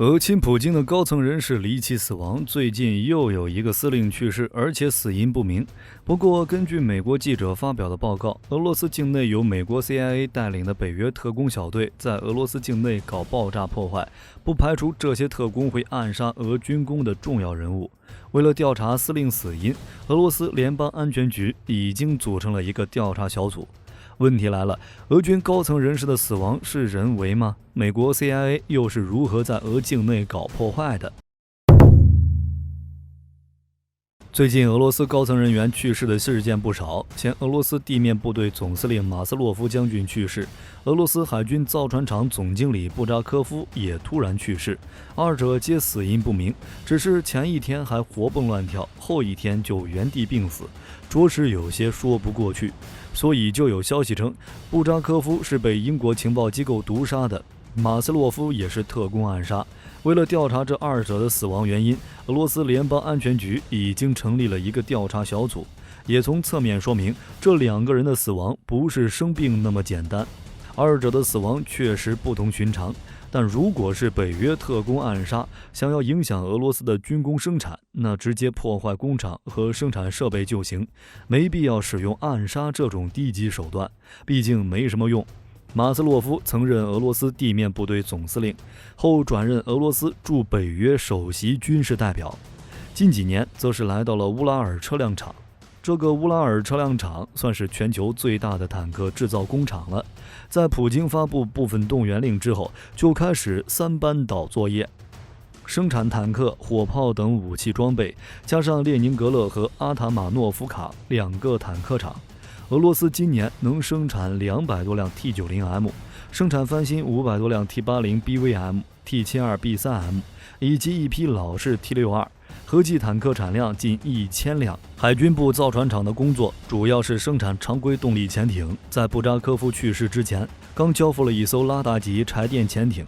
俄亲普京的高层人士离奇死亡，最近又有一个司令去世，而且死因不明。不过，根据美国记者发表的报告，俄罗斯境内由美国 CIA 带领的北约特工小队在俄罗斯境内搞爆炸破坏，不排除这些特工会暗杀俄军工的重要人物。为了调查司令死因，俄罗斯联邦安全局已经组成了一个调查小组。问题来了，俄军高层人士的死亡是人为吗？美国 CIA 又是如何在俄境内搞破坏的？最近俄罗斯高层人员去世的事件不少，前俄罗斯地面部队总司令马斯洛夫将军去世，俄罗斯海军造船厂总经理布扎科夫也突然去世，二者皆死因不明，只是前一天还活蹦乱跳，后一天就原地病死，着实有些说不过去。所以就有消息称，布扎科夫是被英国情报机构毒杀的，马斯洛夫也是特工暗杀。为了调查这二者的死亡原因，俄罗斯联邦安全局已经成立了一个调查小组，也从侧面说明这两个人的死亡不是生病那么简单。二者的死亡确实不同寻常，但如果是北约特工暗杀，想要影响俄罗斯的军工生产，那直接破坏工厂和生产设备就行，没必要使用暗杀这种低级手段，毕竟没什么用。马斯洛夫曾任俄罗斯地面部队总司令，后转任俄罗斯驻北约首席军事代表，近几年则是来到了乌拉尔车辆厂。这个乌拉尔车辆厂算是全球最大的坦克制造工厂了，在普京发布部分动员令之后，就开始三班倒作业，生产坦克、火炮等武器装备，加上列宁格勒和阿塔马诺夫卡两个坦克厂。俄罗斯今年能生产200多辆 T90M， 生产翻新500多辆 T80BVM、T72B3M 以及一批老式 T62， 合计坦克产量近1000辆。海军部造船厂的工作主要是生产常规动力潜艇，在布扎科夫去世之前，刚交付了一艘拉达级柴电潜艇。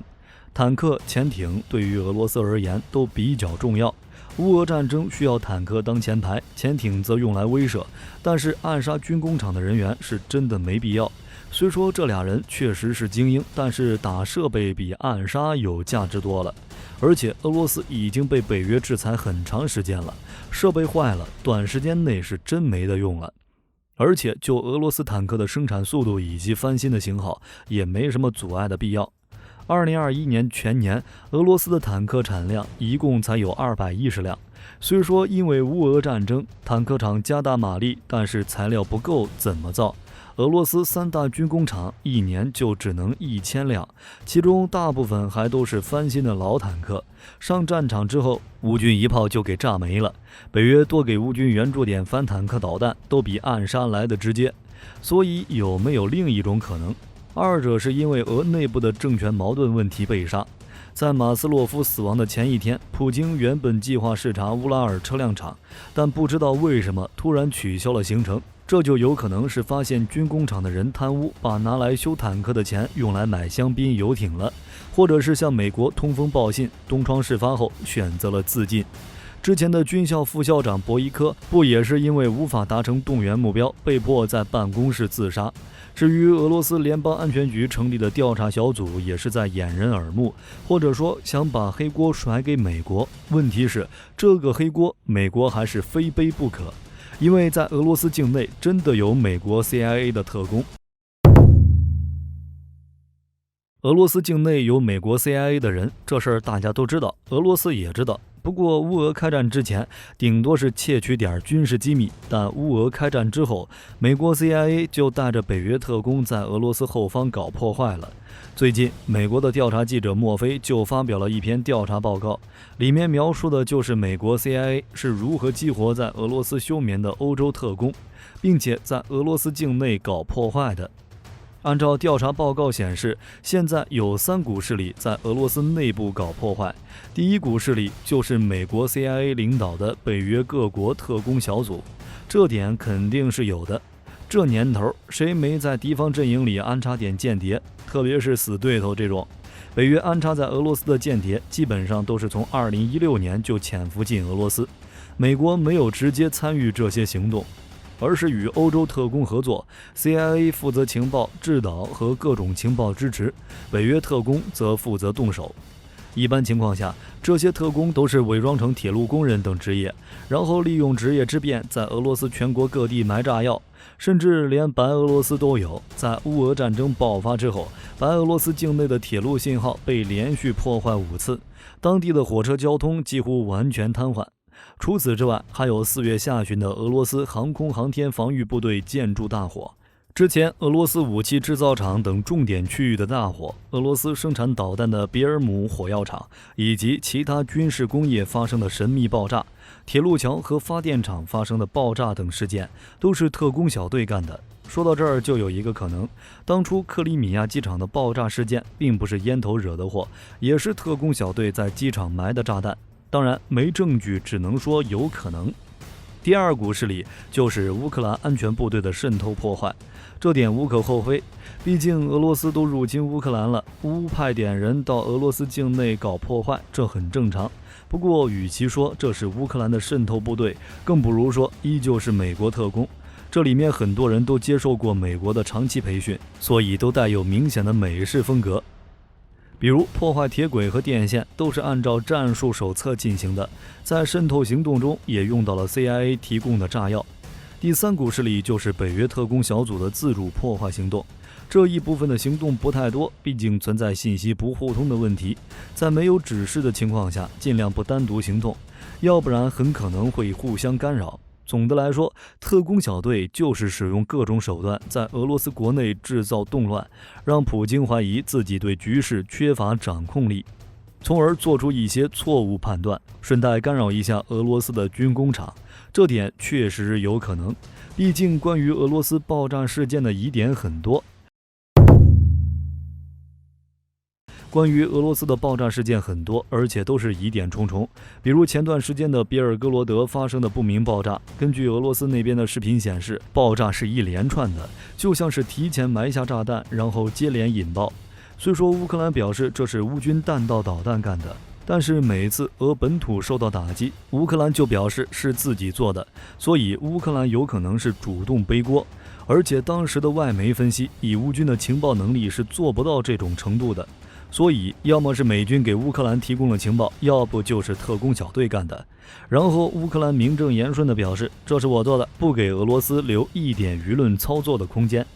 坦克、潜艇对于俄罗斯而言都比较重要。乌俄战争需要坦克当前排，潜艇则用来威慑，但是暗杀军工厂的人员是真的没必要。虽说这俩人确实是精英，但是打设备比暗杀有价值多了。而且俄罗斯已经被北约制裁很长时间了，设备坏了，短时间内是真没得用了。而且就俄罗斯坦克的生产速度以及翻新的型号，也没什么阻碍的必要。2021年全年，俄罗斯的坦克产量一共才有210辆。虽说因为乌俄战争，坦克厂加大马力，但是材料不够，怎么造？俄罗斯3大军工厂一年就只能1000辆，其中大部分还都是翻新的老坦克。上战场之后，乌军一炮就给炸没了。北约多给乌军援助点反坦克导弹，都比暗杀来的直接。所以有没有另一种可能？二者是因为俄内部的政权矛盾问题被杀。在马斯洛夫死亡的前一天，普京原本计划视察乌拉尔车辆厂，但不知道为什么突然取消了行程，这就有可能是发现军工厂的人贪污，把拿来修坦克的钱用来买香槟游艇了，或者是向美国通风报信，东窗事发后选择了自尽。之前的军校副校长博伊科不也是因为无法达成动员目标，被迫在办公室自杀？至于俄罗斯联邦安全局成立的调查小组，也是在掩人耳目，或者说想把黑锅甩给美国。问题是，这个黑锅美国还是非背不可，因为在俄罗斯境内真的有美国 CIA 的特工。俄罗斯境内有美国 CIA 的人，这事儿大家都知道，俄罗斯也知道。不过乌俄开战之前顶多是窃取点军事机密，但乌俄开战之后，美国 CIA 就带着北约特工在俄罗斯后方搞破坏了。最近美国的调查记者墨菲就发表了一篇调查报告，里面描述的就是美国 CIA 是如何激活在俄罗斯休眠的欧洲特工，并且在俄罗斯境内搞破坏的。按照调查报告显示，现在有3股势力在俄罗斯内部搞破坏。第一股势力就是美国 CIA 领导的北约各国特工小组，这点肯定是有的。这年头，谁没在敌方阵营里安插点间谍？特别是死对头这种。北约安插在俄罗斯的间谍，基本上都是从2016年就潜伏进俄罗斯。美国没有直接参与这些行动，而是与欧洲特工合作 ，CIA 负责情报制导和各种情报支持，北约特工则负责动手。一般情况下，这些特工都是伪装成铁路工人等职业，然后利用职业之便在俄罗斯全国各地埋炸药，甚至连白俄罗斯都有。在乌俄战争爆发之后，白俄罗斯境内的铁路信号被连续破坏5次，当地的火车交通几乎完全瘫痪。除此之外，还有4月下旬的俄罗斯航空航天防御部队建筑大火，之前俄罗斯武器制造厂等重点区域的大火，俄罗斯生产导弹的别尔姆火药厂，以及其他军事工业发生的神秘爆炸，铁路桥和发电厂发生的爆炸等事件，都是特工小队干的。说到这儿，就有一个可能，当初克里米亚机场的爆炸事件并不是烟头惹的祸，也是特工小队在机场埋的炸弹。当然没证据，只能说有可能。第二股势力就是乌克兰安全部队的渗透破坏，这点无可厚非，毕竟俄罗斯都入侵乌克兰了，乌派点人到俄罗斯境内搞破坏，这很正常。不过与其说这是乌克兰的渗透部队，更不如说依旧是美国特工，这里面很多人都接受过美国的长期培训，所以都带有明显的美式风格。比如破坏铁轨和电线都是按照战术手册进行的，在渗透行动中也用到了 CIA 提供的炸药。第三股势力就是北约特工小组的自主破坏行动，这一部分的行动不太多，毕竟存在信息不互通的问题，在没有指示的情况下尽量不单独行动，要不然很可能会互相干扰。总的来说，特工小队就是使用各种手段在俄罗斯国内制造动乱，让普京怀疑自己对局势缺乏掌控力，从而做出一些错误判断，顺带干扰一下俄罗斯的军工厂。这点确实有可能，毕竟关于俄罗斯爆炸事件的疑点很多。关于俄罗斯的爆炸事件很多，而且都是疑点重重。比如前段时间的别尔哥罗德发生的不明爆炸，根据俄罗斯那边的视频显示，爆炸是一连串的，就像是提前埋下炸弹，然后接连引爆。虽说乌克兰表示这是乌军弹道导弹干的，但是每次俄本土受到打击，乌克兰就表示是自己做的，所以乌克兰有可能是主动背锅。而且当时的外媒分析，以乌军的情报能力是做不到这种程度的。所以要么是美军给乌克兰提供了情报，要不就是特工小队干的。然后乌克兰名正言顺地表示，这是我做的，不给俄罗斯留一点舆论操作的空间。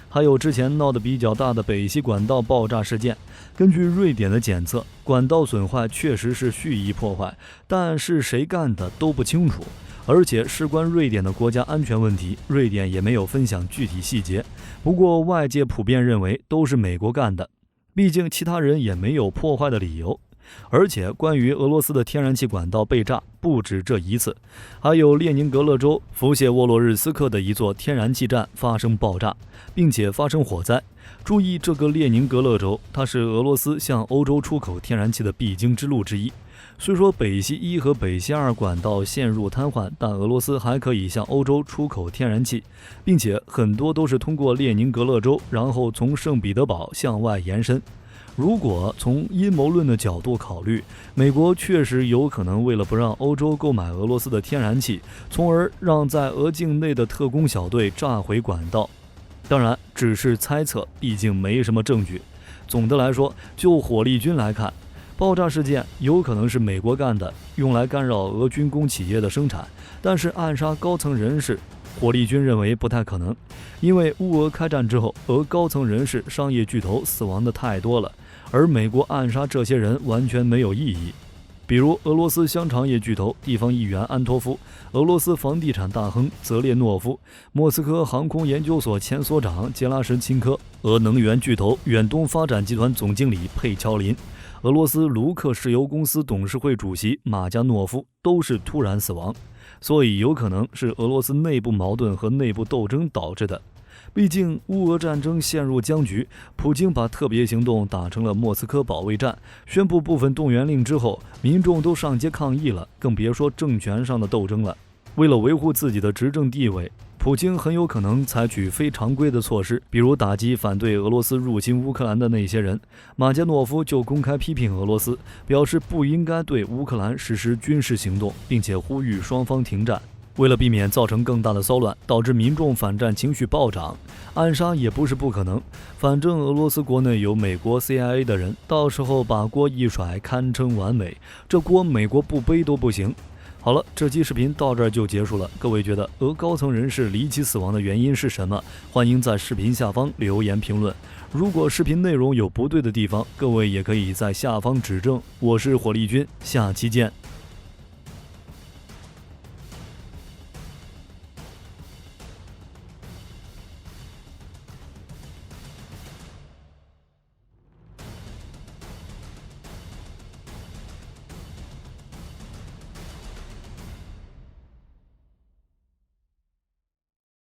还有之前闹得比较大的北溪管道爆炸事件，根据瑞典的检测，管道损坏确实是蓄意破坏，但是谁干的都不清楚。而且事关瑞典的国家安全问题，瑞典也没有分享具体细节。不过外界普遍认为都是美国干的，毕竟其他人也没有破坏的理由。而且关于俄罗斯的天然气管道被炸不止这一次，还有列宁格勒州伏谢沃洛日斯克的一座天然气站发生爆炸，并且发生火灾。注意，这个列宁格勒州它是俄罗斯向欧洲出口天然气的必经之路之一。虽说北溪1和北溪2管道陷入瘫痪，但俄罗斯还可以向欧洲出口天然气，并且很多都是通过列宁格勒州，然后从圣彼得堡向外延伸。如果从阴谋论的角度考虑，美国确实有可能为了不让欧洲购买俄罗斯的天然气，从而让在俄境内的特工小队炸毁管道。当然只是猜测，毕竟没什么证据。总的来说，就火力军来看，爆炸事件有可能是美国干的，用来干扰俄军工企业的生产，但是暗杀高层人士，火力军认为不太可能，因为乌俄开战之后，俄高层人士、商业巨头死亡的太多了，而美国暗杀这些人完全没有意义。比如俄罗斯香肠业巨头、地方议员安托夫，俄罗斯房地产大亨泽列诺夫，莫斯科航空研究所前所长杰拉什钦科，俄能源巨头远东发展集团总经理佩乔林，俄罗斯卢克石油公司董事会主席马加诺夫都是突然死亡，所以有可能是俄罗斯内部矛盾和内部斗争导致的。毕竟乌俄战争陷入僵局，普京把特别行动打成了莫斯科保卫战，宣布部分动员令之后，民众都上街抗议了，更别说政权上的斗争了。为了维护自己的执政地位，普京很有可能采取非常规的措施，比如打击反对俄罗斯入侵乌克兰的那些人。马加诺夫就公开批评俄罗斯，表示不应该对乌克兰实施军事行动，并且呼吁双方停战。为了避免造成更大的骚乱，导致民众反战情绪暴涨，暗杀也不是不可能。反正俄罗斯国内有美国 CIA 的人，到时候把锅一甩，堪称完美。这锅美国不背都不行。好了，这期视频到这儿就结束了。各位觉得俄高层人士离奇死亡的原因是什么？欢迎在视频下方留言评论。如果视频内容有不对的地方，各位也可以在下方指正。我是火力军，下期见。